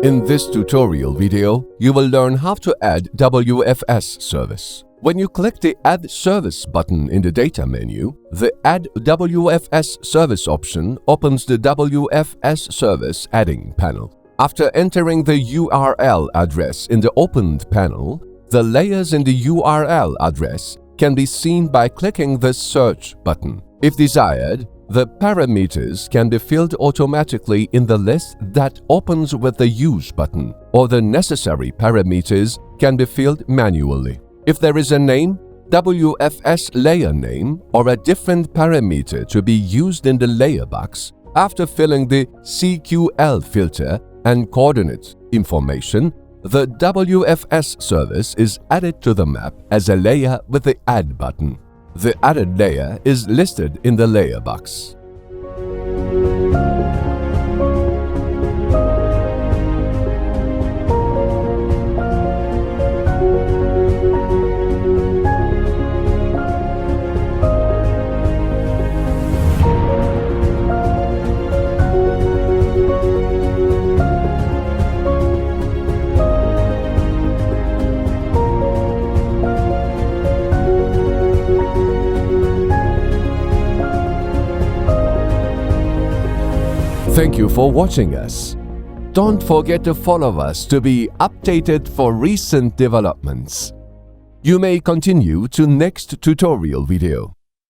In this tutorial video, you will learn how to add WFS service. When you click the Add Service button in the Data menu, the Add WFS Service option opens the WFS Service Adding panel. After entering the URL address in the opened panel, the layers in the URL address can be seen by clicking the Search button. If desired, the parameters can be filled automatically in the list that opens with the Use button, or the necessary parameters can be filled manually. If there is a name, WFS layer name, or a different parameter to be used in the layer box, after filling the CQL filter and coordinate information, the WFS service is added to the map as a layer with the Add button. The added layer is listed in the layer box. Thank you for watching us. Don't forget to follow us to be updated for recent developments. You may continue to next tutorial video.